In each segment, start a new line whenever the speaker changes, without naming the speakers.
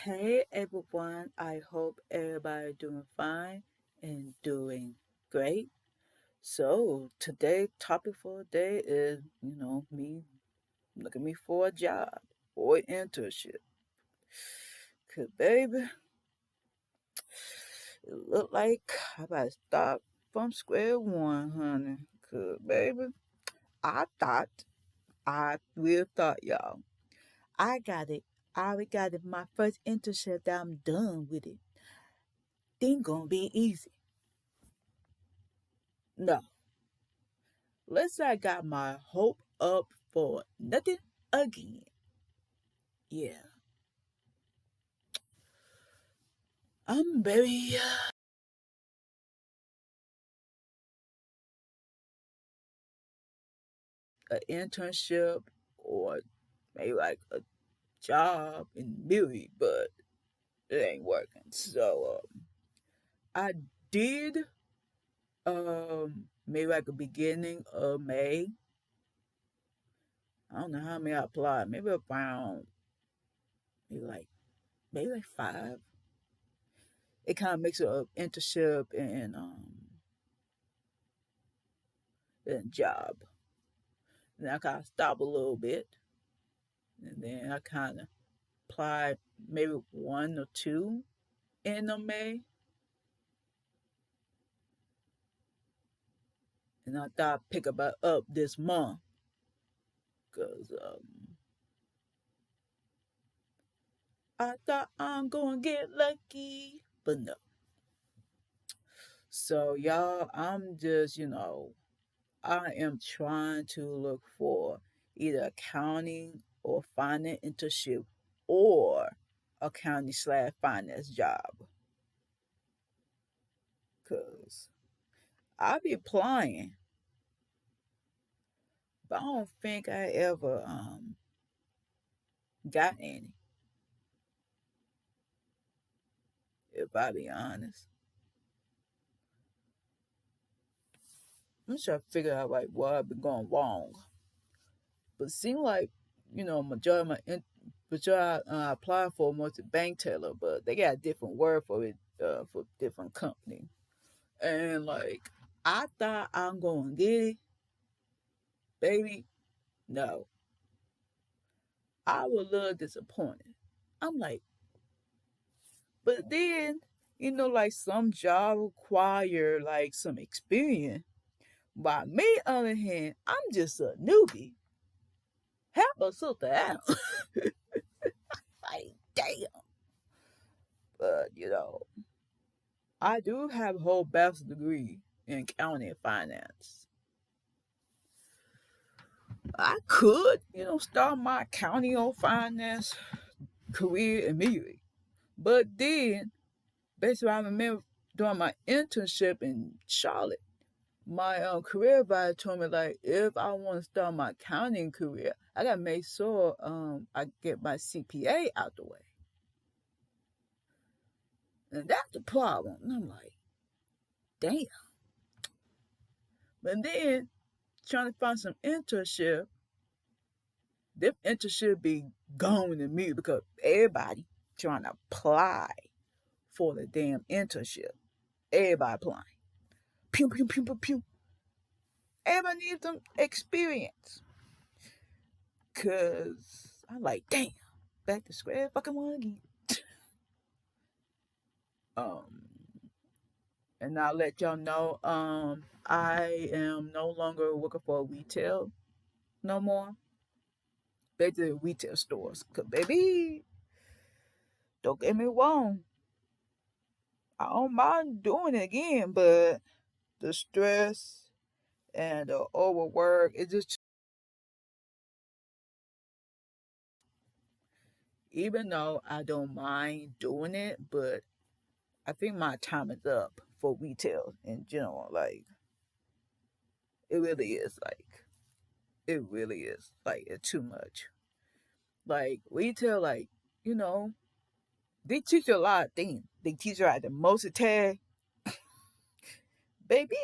Hey everyone, I hope everybody doing fine and doing great. So today topic for today is, me looking for a job or an internship. Cause baby, it look like I gotta start from square one, honey. Cause baby, I thought, I really thought y'all, I got it. I already got it. My first internship that I'm done with it. Think gonna be easy. No, let's say I got my hope up for nothing again. Yeah, I'm very an internship or maybe like a job in beauty, but it ain't working. So I did maybe like the beginning of May. I don't know how many I applied. Maybe around maybe like five. It kind of makes it an internship and job. And I kind of stop a little bit, and then I kind of applied maybe one or two in May, and I thought I'd pick about up this month because I thought I'm gonna get lucky, but no. So y'all, I'm just I am trying to look for either accounting or finance internship or accounting/finance job, cause I be applying, but I don't think I ever got any. If I be honest, I'm just trying to figure out like what I've been going wrong. But it seemed like majority of majority I applied for was a bank teller, but they got a different word for it for different company. And like I thought I'm going to get it, baby. No, I was a little disappointed. I'm like, but then like some job require like some experience. By me, on the other hand, I'm just a newbie. Help a sister out. Like, damn. But, I do have a whole bachelor's degree in accounting and finance. I could, start my accounting or finance career immediately. But then, basically, I remember doing my internship in Charlotte. My career advisor told me like if I want to start my accounting career, I gotta make sure I get my CPA out the way, and that's the problem. And I'm like, damn. But then trying to find some internship, this internship be gone to me because everybody trying to apply for the damn internship. Everybody applying. Pew pew pew pew pew. Everybody needs some experience. Cause I'm like, damn, back to square fucking one again. Um, and I'll let y'all know, I am no longer working for retail no more. Basically retail stores. Cause baby, don't get me wrong, I don't mind doing it again, but the stress and the overwork, it just even though I don't mind doing it, but I think my time is up for retail in general. Like it really is like it's too much. Like retail, like, you know, they teach you a lot of things. They teach you how to multitask, baby.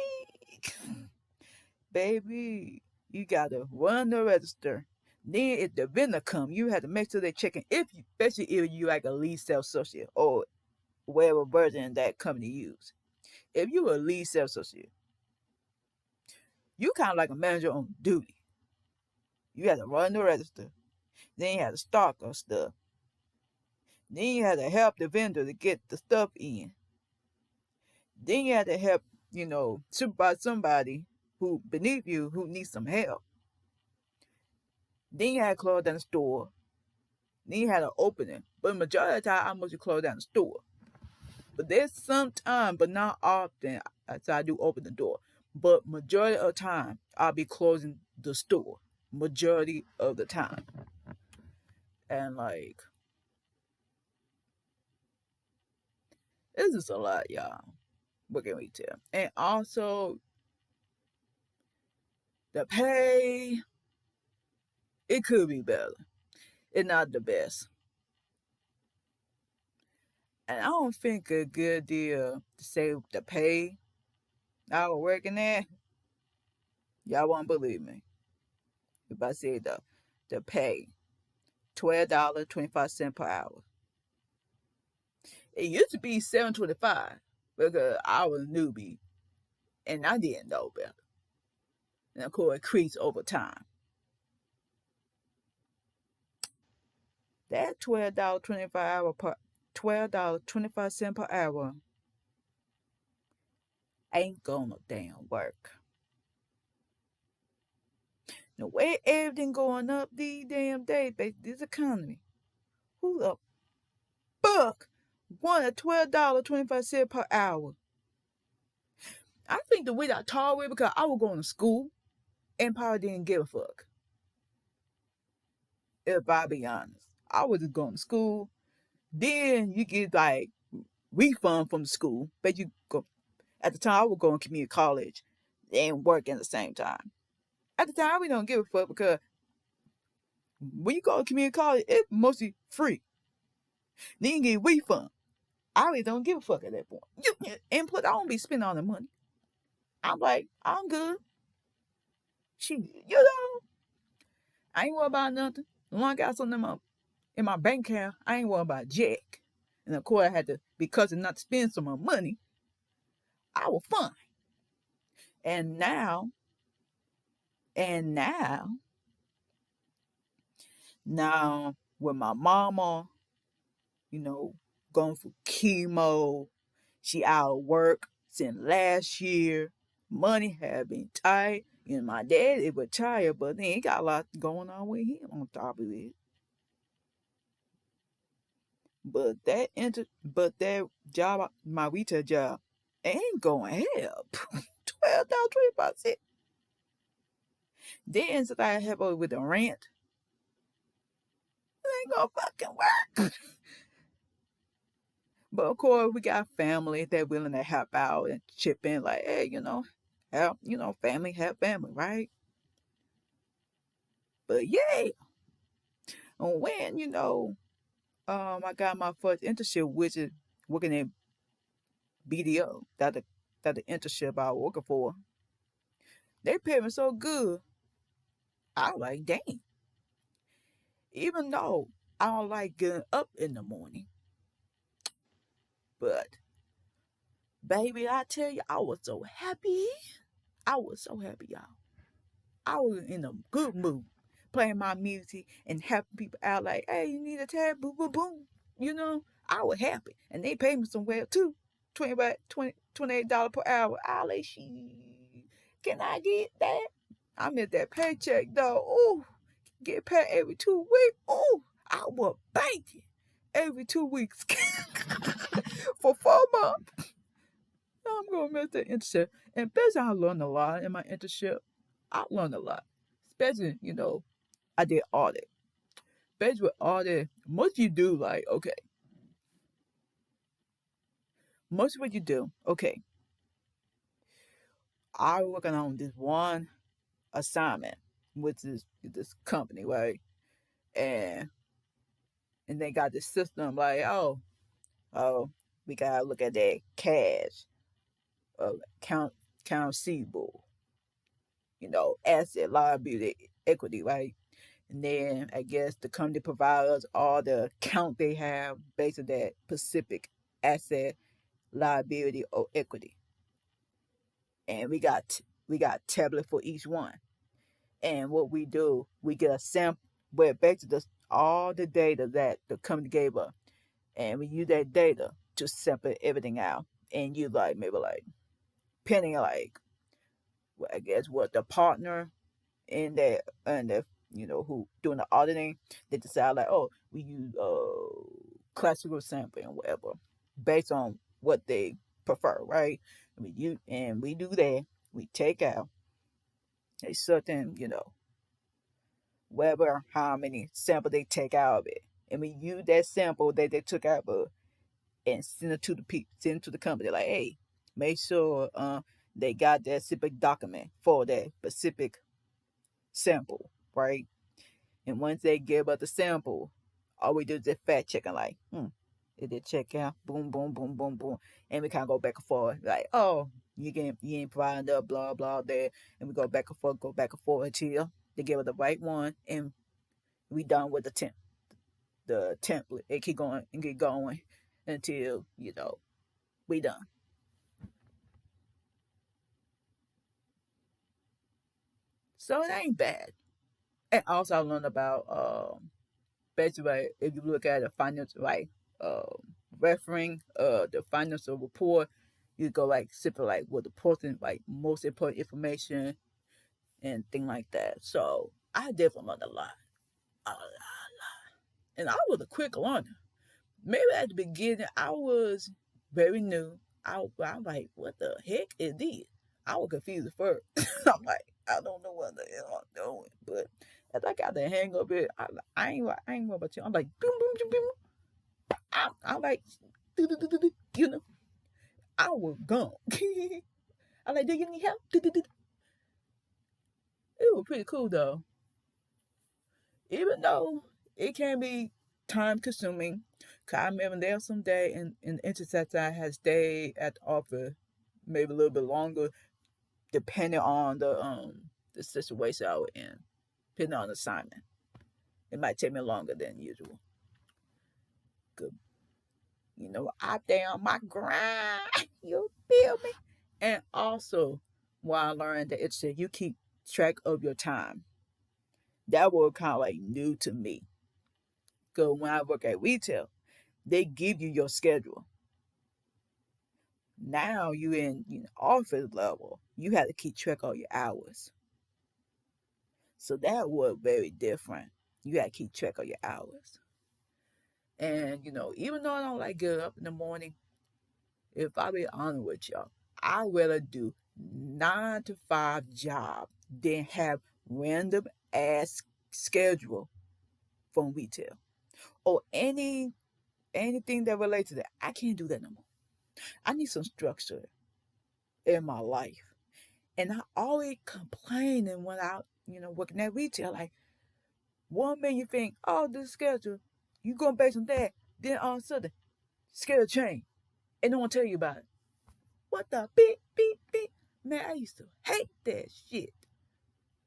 Baby, you gotta run the register. Then if the vendor come, you have to make sure they're checking if you, especially if you like a lead sales associate or whatever version that company use. If you a lead sales associate, you kind of like a manager on duty. You have to run the register. Then you have to stock our stuff. Then you have to help the vendor to get the stuff in. Then you have to help, supervise somebody who beneath you who needs some help. Then you had to close down the store. Then you had to open it. But the majority of the time, I mostly close down the store. But there's some time, but not often, so I do open the door. But majority of the time, I'll be closing the store. Majority of the time. And like, this is a lot, y'all. What can we tell? And also, the pay, it could be better. It's not the best. And I don't think a good deal to say the pay I was working at, y'all won't believe me. If I say the pay, $12.25 per hour. It used to be $7.25 because I was a newbie and I didn't know better. And of course, it increased over time. That $12.25 per hour ain't gonna damn work. The way everything going up these damn days, this economy, who the fuck wanted $12.25 per hour? I think the way I taught it because I was going to school and probably didn't give a fuck. If I be honest, I was just going to school. Then you get like refund from the school, but you go. At the time, I was going to community college and work at the same time. At the time, we don't give a fuck because when you go to community college, it's mostly free. Then you get refund. I really don't give a fuck at that point. And plus, I don't be spending all the money. I'm like, I'm good. I ain't worried about nothing. As long as I got something in my bank account, I ain't worried about jack. And of course, I had to, because of not to spend some more money, I was fine. And now, with my mama, going for chemo, she out of work since last year. Money had been tight. And my dad is retired, but then he got a lot going on with him on top of it. But that job, my retail job, ain't gonna help. $12.25. Then since I help her with the rent, it ain't gonna fucking work. But of course, we got family that willing to help out and chip in, like, hey, help, family help family, right? But yeah, and when I got my first internship, which is working in BDO, that the internship I was working for. They paid me so good. I was like, dang. Even though I don't like getting up in the morning, but baby, I tell you, I was so happy. I was so happy, y'all. I was in a good mood, playing my music and helping people out. Like, hey, you need a tab, boom, boom, boom. I was happy, and they paid me somewhere too. $28 per hour. I like, can I get that? I meant that paycheck though. Ooh, get paid every 2 weeks. Ooh, I was banking every 2 weeks for 4 months. I'm gonna miss that internship. And basically, I learned a lot in my internship. I learned a lot, especially I did audit. Basically, with audit, most you do like okay. Most of what you do, okay. I was working on this one assignment with this company, right? And they got this system like, oh, we gotta look at that cash, count receivable, asset, liability, equity, right? And then I guess the company provides us all the account they have based on that specific asset, liability, or equity. And we got tablet for each one. And what we do, we get a sample where basically all the data that the company gave us, and we use that data to sample everything out. And you like maybe like penny like well, I guess what the partner in that and the who doing the auditing, they decide like, oh, we use classical sampling or whatever based on what they prefer, right? And we do that. We take out a certain, whatever how many sample they take out of it, and we use that sample that they took out of it and send it to the people, send it to the company. Like, hey, make sure they got that specific document for that specific sample, right? And once they give us the sample, all we do is just fact checking, like, it did check out, boom, boom, boom, boom, boom, and we kind of go back and forth, like, oh, you ain't providing the blah blah there, and we go back and forth until they give us the right one, and we done with the template. It keep going and get going until we done. So it ain't bad. And also I learned about basically like, if you look at the financial like referring the financial report, you go like simply like what the important like most important information and thing like that. So I definitely learned a lot, and I was a quick learner. Maybe at the beginning I was very new. I'm like, what the heck is this? I was confused at first. I'm like, I don't know what the hell I'm doing. But as I got the hang of it, I ain't know about you. I'm like, boom, boom, boom, boom. I'm like, you know, I was gone. I'm like, do you need help? It was pretty cool though. Even though it can be time consuming. Cause I remember there was some day in the intersection I had stayed at the office maybe a little bit longer, depending on the situation I was in, depending on the assignment. It might take me longer than usual. Good, out there on my grind. You feel me? And also, while I learned that it said you keep track of your time. That was kind of like new to me. Cause when I work at retail, they give you your schedule. Now you in office level, you have to keep track of your hours. So that was very different. You got to keep track of your hours. And even though I don't like getting up in the morning, if I be honest with y'all, I rather do 9 to 5 job than have random ass schedule from retail or anything that relates to that. I can't do that no more. I need some structure in my life. And I always complaining when I, working at retail. Like, one minute you think, oh, this schedule, you going based on that. Then all of a sudden, schedule change. And no one tell you about it. What the beep, beep, beep. Man, I used to hate that shit.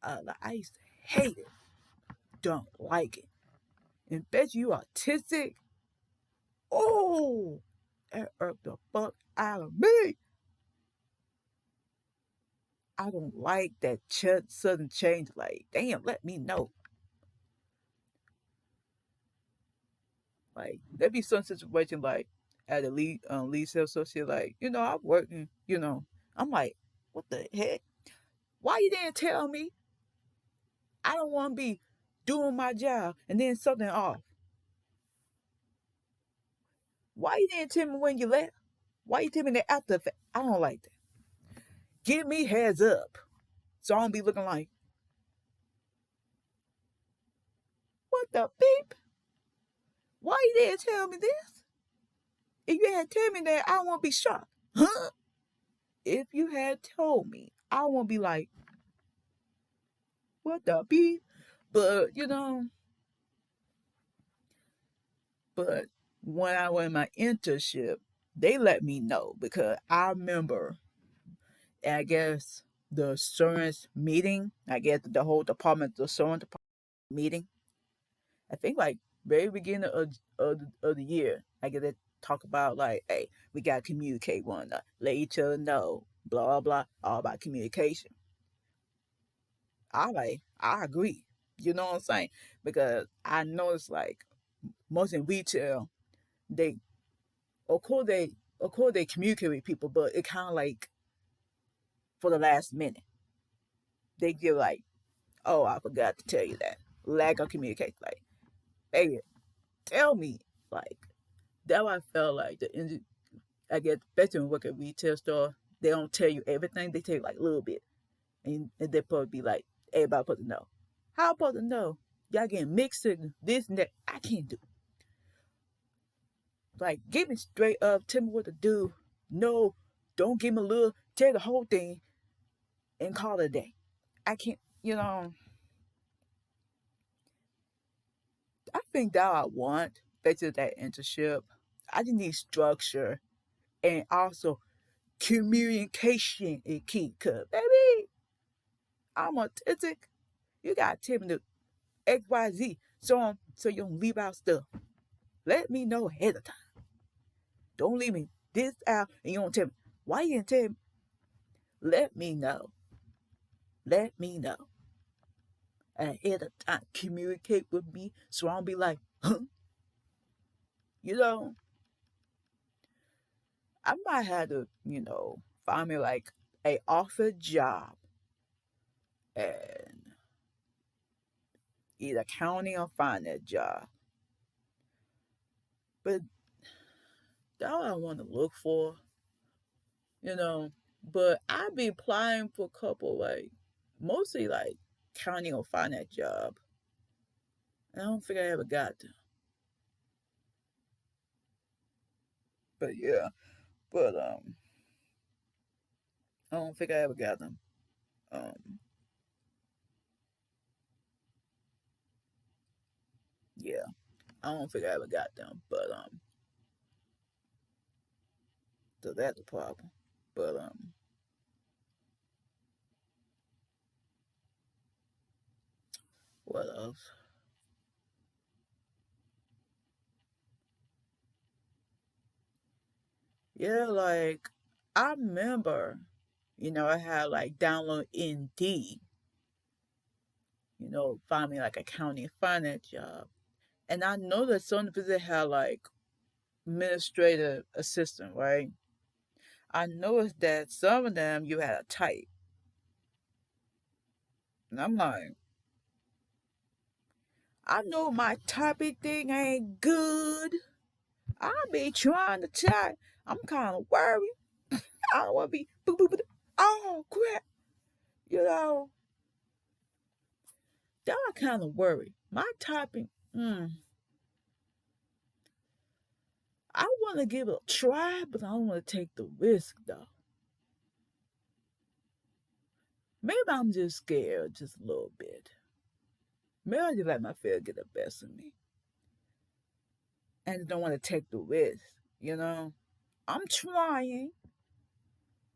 I used to hate it. Don't like it. And bet you autistic. Oh, that irked the fuck out of me. I don't like that sudden change. Like, damn, let me know. Like, there be some situation like at a lead sales associate, like, I'm working, I'm like, what the heck? Why you didn't tell me? I don't want to be doing my job and then something off. Why you didn't tell me when you left? Why you tell me that after the fact? I don't like that. Give me heads up. So I don't be looking like, what the beep? Why you didn't tell me this? If you had told me that, I won't be shocked. Huh? If you had told me, I won't be like, what the beep? But, but when I was in my internship, they let me know because I remember, I guess, the insurance meeting, I guess the whole department, the insurance department, meeting. I think like very beginning of the year, I get to talk about like, hey, we gotta communicate one another, let each other know, blah blah, all about communication. I agree. You know what I'm saying? Because I notice like most in retail, they of course they of course they communicate with people, but it kind of like for the last minute they give like, oh, I forgot to tell you that, lack of communication. Like, baby, tell me. Like that, I felt like I get especially when work at retail store, they don't tell you everything. They tell you like a little bit, and they probably be like, everybody supposed to know. How supposed to know? Y'all getting mixed and this and that. I can't do. Like, give me straight up. Tell me what to do. No, don't give me a little. Tell the whole thing and call it a day. I can't. I think that I want basically that internship. I just need structure and also communication is key. Cause baby, I'm autistic. You gotta tell me the XYZ so you don't leave out stuff. Let me know ahead of time. Don't leave me this out and you don't tell me. Why you didn't tell me? Let me know. Let me know ahead of time. Communicate with me so I don't be like, huh? You know, I might have to, find me like a offer job and either accounting or finance job. But that's what I want to look for, you know. But I be applying for a couple like mostly like accounting or finance job. And I don't think I ever got them. But yeah, but I don't think I ever got them. Um, yeah, I don't think I ever got them. But so that's a problem. But what else? Yeah, like I remember, I had like download Indeed, find me like accounting and finance job. And I know that some of it had like administrative assistant, right? I noticed that some of them you had to type. And I'm like, I know my typing thing ain't good. I be trying to type. I'm kind of worried. I don't want to be, boop, boop, boop. Oh, crap. You know, that I kind of worry. My typing, I want to give it a try, but I don't want to take the risk, though. Maybe I'm just scared just a little bit. Maybe I just let my fear get the best of me. And don't want to take the risk, you know? I'm trying.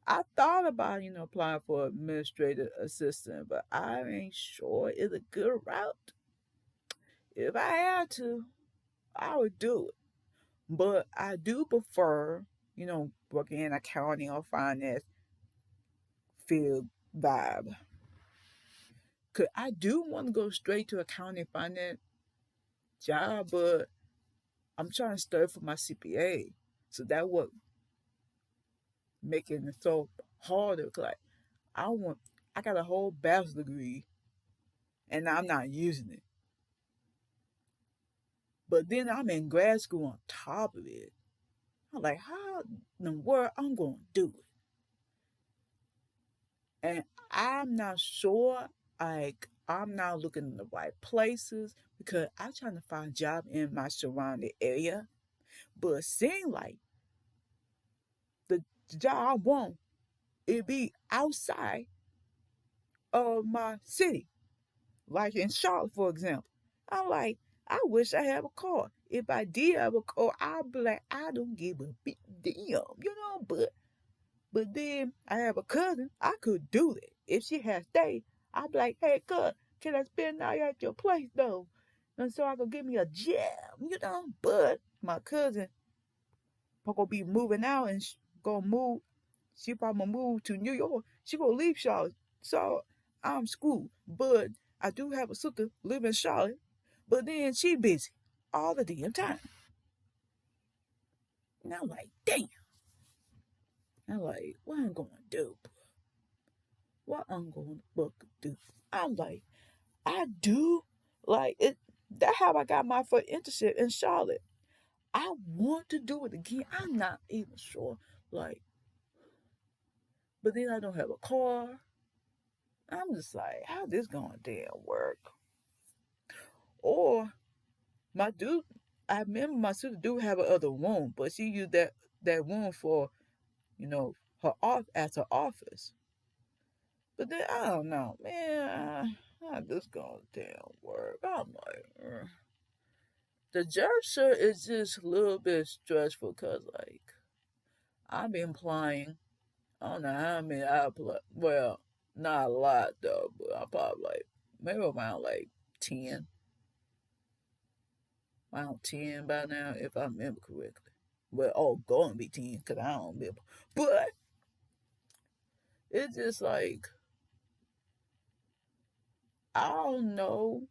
I thought about, applying for administrative assistant, but I ain't sure it's a good route. If I had to, I would do it. But I do prefer, working in accounting or finance field vibe. Cause I do want to go straight to accounting finance job, but I'm trying to study for my CPA. So that would making it so harder. Like I want, I got a whole bachelor's degree, and I'm not using it. But then I'm in grad school on top of it. I'm like, how in the world I'm gonna do it? And I'm not sure. Like I'm not looking in the right places because I'm trying to find a job in my surrounding area. But it seems like the job I want it be outside of my city, like in Charlotte, for example. I'm like, I wish I had a car. If I did have a car, I'd be like, I don't give a big damn, but then I have a cousin. I could do it. If she had stayed, I'd be like, hey, cuz, can I spend the night at your place though? And so I could get me a gym. But my cousin gonna be moving out and gonna move. She probably move to New York. She gonna leave Charlotte. So I'm school. But I do have a sister living in Charlotte. But then she busy all the damn time. And I'm like, damn. I'm like, what I'm gonna do? What I'm gonna fucking do? I'm like, I do like it. That's how I got my first internship in Charlotte. I want to do it again. I'm not even sure. Like, but then I don't have a car. I'm just like, how this gonna damn work? Or my dude, I remember my sister do have a other room, but she used that room for her off as her office. But then I don't know, man. How this gonna damn work? I'm like, the job search is just a little bit stressful because like I've been applying. I don't know how many I apply. Well, not a lot though, but I probably like maybe around like 10. Around 10 by now, if I remember correctly. Well, going to be 10 because I don't remember. But it's just like, I don't know.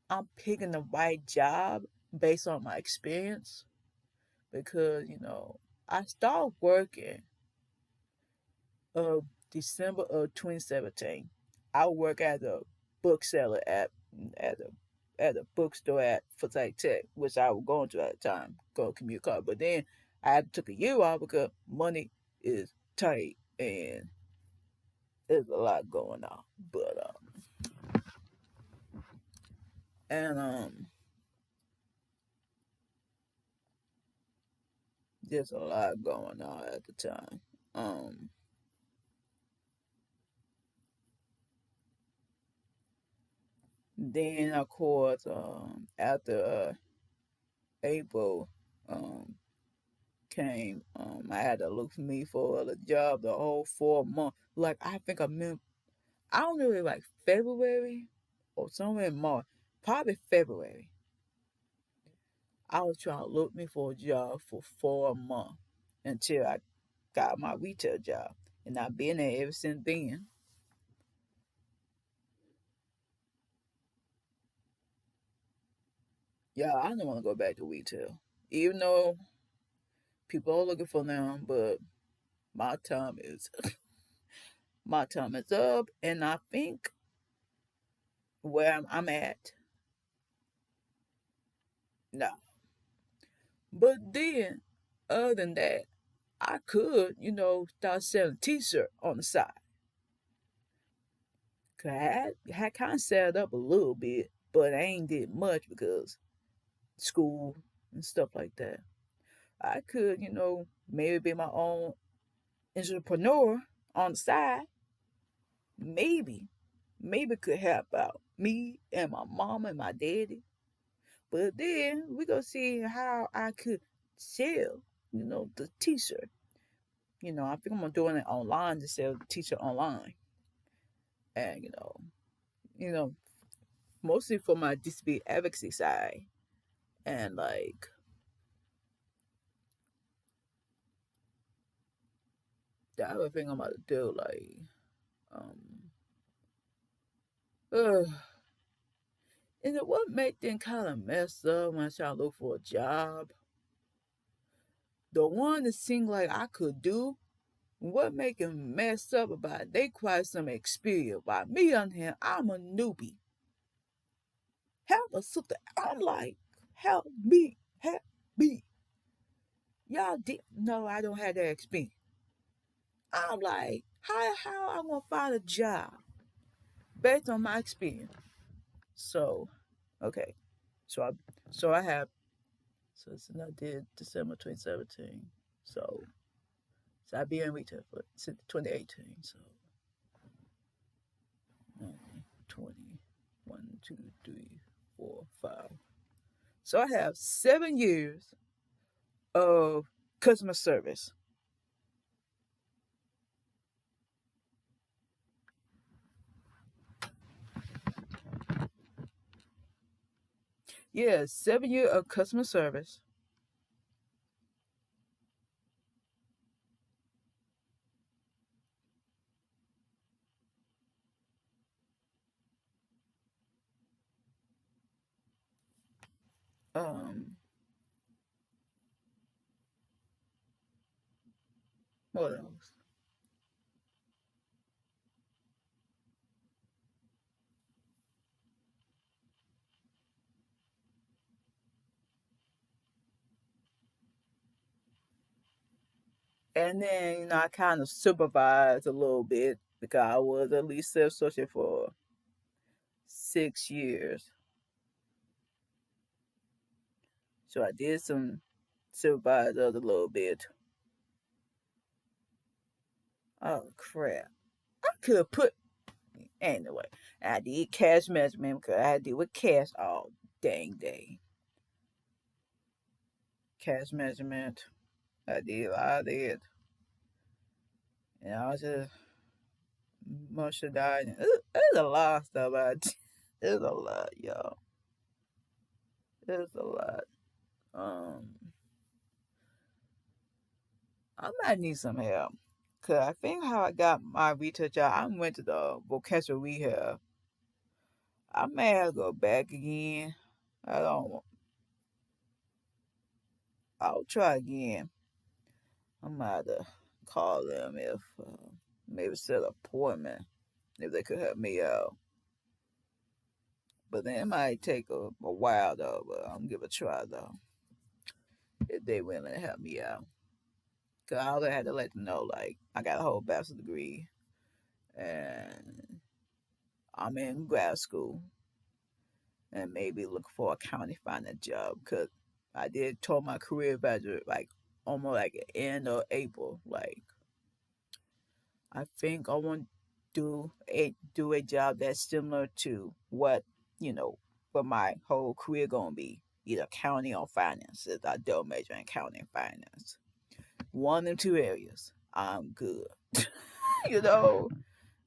I'm picking the right job based on my experience because, I started working of December of 2017. I work at a bookseller at a bookstore at Forsyth Tech, which I was going to at the time, going commute car. But then I took a year off because money is tight and there's a lot going on. But and there's a lot going on at the time. Then of course, after April came, I had to look for me for a job the whole 4 months. Like I think I don't know, like February or somewhere in March, probably February. I was trying to look me for a job for 4 months until I got my retail job, and I've been there ever since then. Yeah, I don't want to go back to retail, even though people are looking for them. But my time is my time is up, and I think where I'm at no. But then, other than that, I could, start selling T-shirt on the side. 'Cause I had kind of set it up a little bit, but I ain't did much because school and stuff like that. I could, maybe be my own entrepreneur on the side. Maybe, maybe could help out me and my mama and my daddy. But then we gonna see how I could sell, the T-shirt. I think I'm doing it online to sell the T-shirt online, and you know, mostly for my disability advocacy side, and like the other thing I'm about to do, like, um, uh, what made things kind of messed up when I try to look for a job. The one that seemed like I could do, what make it messed up about it, they quite some experience. By me on here, I'm a newbie. Help a sister. I'm like, help me. Y'all didn't know I don't have that experience. I'm like, how I'm gonna find a job based on my experience? So, okay, so I have since I did December 2017, so I've been in retail since 2018. So 20, 1, 2, 3, 4, 5. So I have 7 years of customer service. Yeah, 7 year of customer service. Um, what else? And then, I kind of supervised a little bit because I was at least self-associate for 6 years. So I did some supervise a little bit. Oh crap! I could have put anyway. I did cash management because I deal with cash all dang day. Cash management. I did a lot of it. And I was just much of that. There's a lot of stuff I did. There's a lot, y'all. There's a lot. Um, I might need some help. Cause I think how I got my retail job, I went to the vocational rehab. I may have to go back again. I don't. I'll try again. I might have to call them if maybe set an appointment if they could help me out. But then it might take a while though. But I'm gonna give it a try though if they willing to help me out. Cause I also had to let them know like I got a whole bachelor's degree and I'm in grad school and maybe look for a county finance job. Cause I did told my career advisor like almost like end of April. Like I think I want to do a job that's similar to what you know what my whole career gonna be. Either accounting or finance. I don't major in accounting and finance. One of them two areas. I'm good. you know,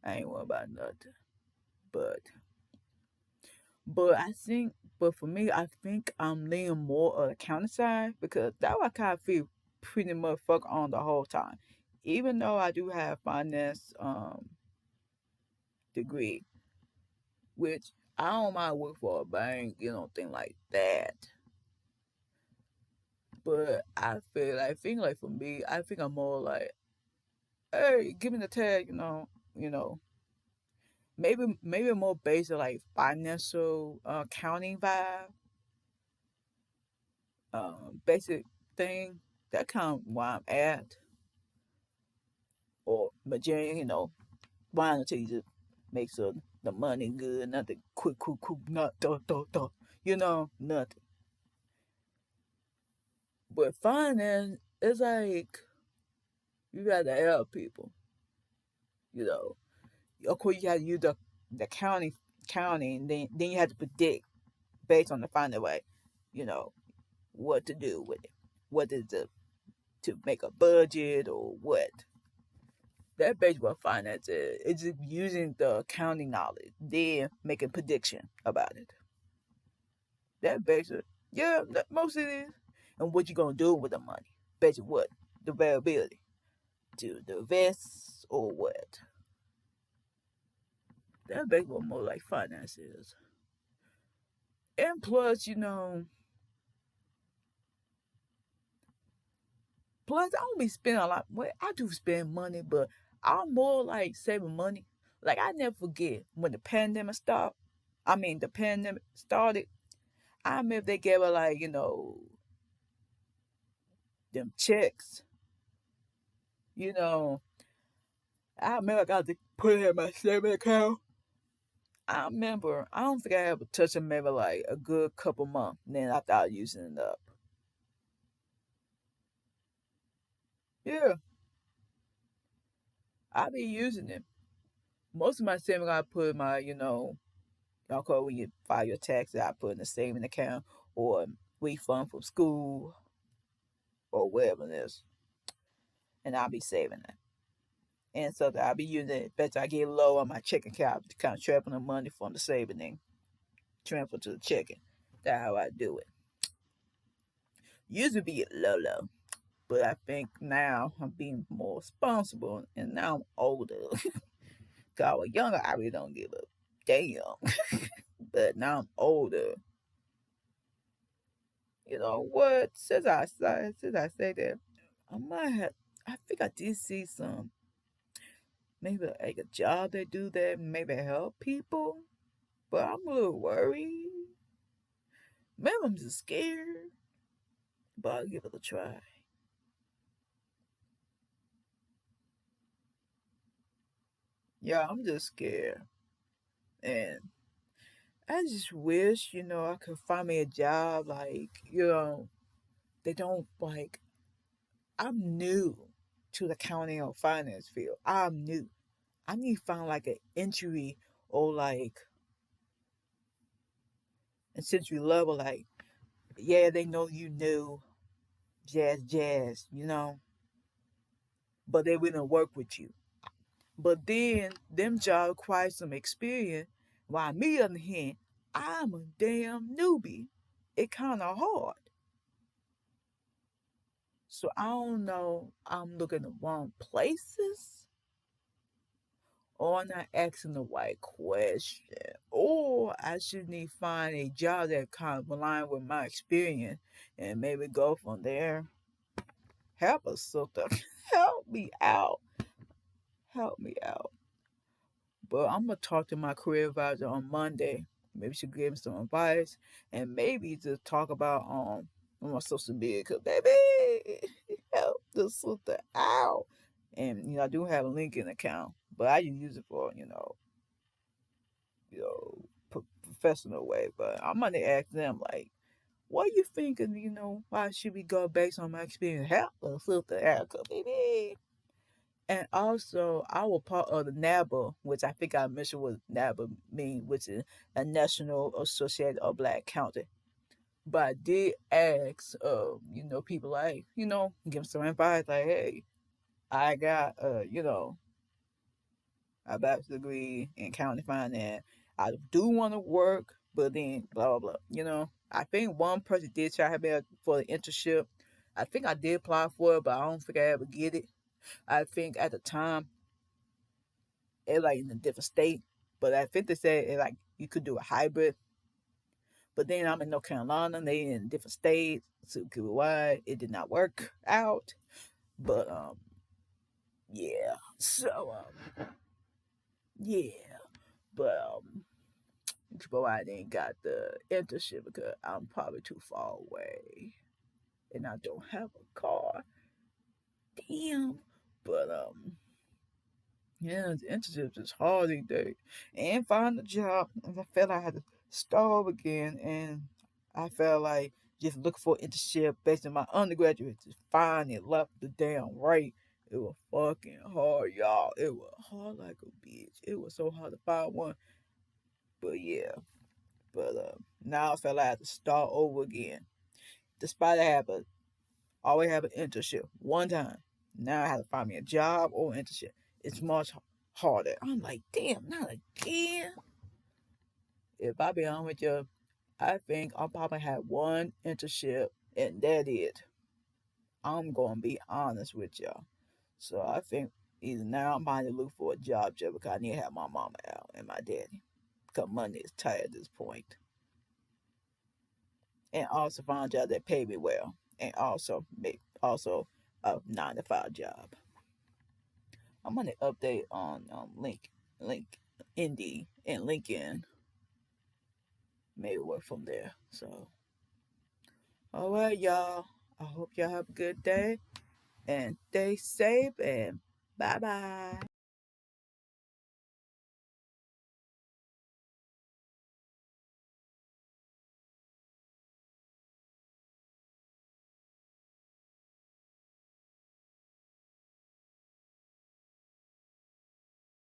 I ain't worried about nothing. But I think but for me I think I'm leaning more on the accounting side because that I kind of feel pretty much fuck on the whole time. Even though I do have finance degree, which I don't mind work for a bank, thing like that. But I think like for me, I think I'm more like, hey, give me the tag, you know, maybe more based on like financial accounting vibe, basic thing. That kind of where I'm at. Or but yeah, why don't you just make sure the money good, nothing quick, not nothing. But finance is like you gotta help people, you know. Of course, you gotta use the counting, then you have to predict based on the final way, you know, what to do with it, what is to make a budget or what. That based what finance is. It's just using the accounting knowledge, then making prediction about it. That basically, yeah, most of it is. And what you gonna do with the money? Basically, what the availability to the invest or what? That basically what more like finance is. And plus, plus I don't be spending a lot. Well, I do spend money, but I'm more like saving money. Like I never forget when the pandemic stopped. I mean, the pandemic started. I remember they gave her like them checks. You know, I remember I got to put it in my saving account. I remember I don't think I ever touched it maybe like a good couple months. Then I started using it up. Yeah, I be using it. Most of my savings I put in my y'all call when you file your taxes, I put in the saving account or refund from school or whatever it is, and I'll be saving it. And so that I'll be using it. Better I get low on my checking account to kind of transfer the money from the saving and transfer to the checking. That's how I do it. Used to be low low, but I think now I'm being more responsible, and now I'm older. Cause I was younger, I really don't give a damn. But now I'm older. You know what? Since I say that, I might have. I think I did see some maybe like a job that do that, maybe help people. But I'm a little worried. Maybe I'm just scared, but I'll give it a try. Yeah, I'm just scared, and I just wish I could find me a job like they don't like. I'm new to the accounting or finance field. I'm new. I need to find like an entry or like a century level. Like, yeah, they know you new, jazz, but they wouldn't work with you. But then them jobs require some experience. While me on the hand, I'm a damn newbie. It kind of hard. So I don't know. I'm looking the wrong places, or I'm not asking the right question, or I should need to find a job that kind of align with my experience, and maybe go from there. Help us, sister. Help me out. Help me out. But I'm gonna talk to my career advisor on Monday. Maybe she give me some advice, and maybe to talk about on my social media. Cause baby, help the sister out. And I do have a LinkedIn account, but I use it for professional way. But I'm gonna ask them like, what you thinking? Why should we go based on my experience? Help the sister out, cause baby. And also, I was part of the NABA, which I think I mentioned what NABA mean, which is a National Association of Black Accountants. But I did ask, people like, give them some advice, like, hey, I got, a bachelor's degree in accounting finance. I do want to work, but then blah blah blah. I think one person did try to have me for the internship. I think I did apply for it, but I don't think I ever get it. I think at the time it like in a different state. But I think they said it like you could do a hybrid. But then I'm in North Carolina, and they in different states. So why it did not work out. But yeah. So yeah. But I didn't got the internship because I'm probably too far away. And I don't have a car. Damn. But yeah, the internships is hard these days. And find a job. And I felt I had to start over again. And I felt like just looking for an internship based on my undergraduate to find it left the damn right. It was fucking hard, y'all. It was hard like a bitch. It was so hard to find one. But yeah. But now I felt like I had to start over again. Despite I have always have an internship one time. Now I have to find me a job or an internship. It's much harder. I'm like, damn, not again. If I be honest with you, I think I'll probably have one internship and that it. I'm gonna be honest with y'all. So I think either now I'm going to look for a job just because I need to have my mama out and my daddy. Because money is tight at this point. And also find a job that pay me well. And also make also a 9 to 5 job. I'm gonna update on link Indy and LinkedIn. Maybe work from there. So all right, y'all. I hope y'all have a good day and stay safe and bye bye.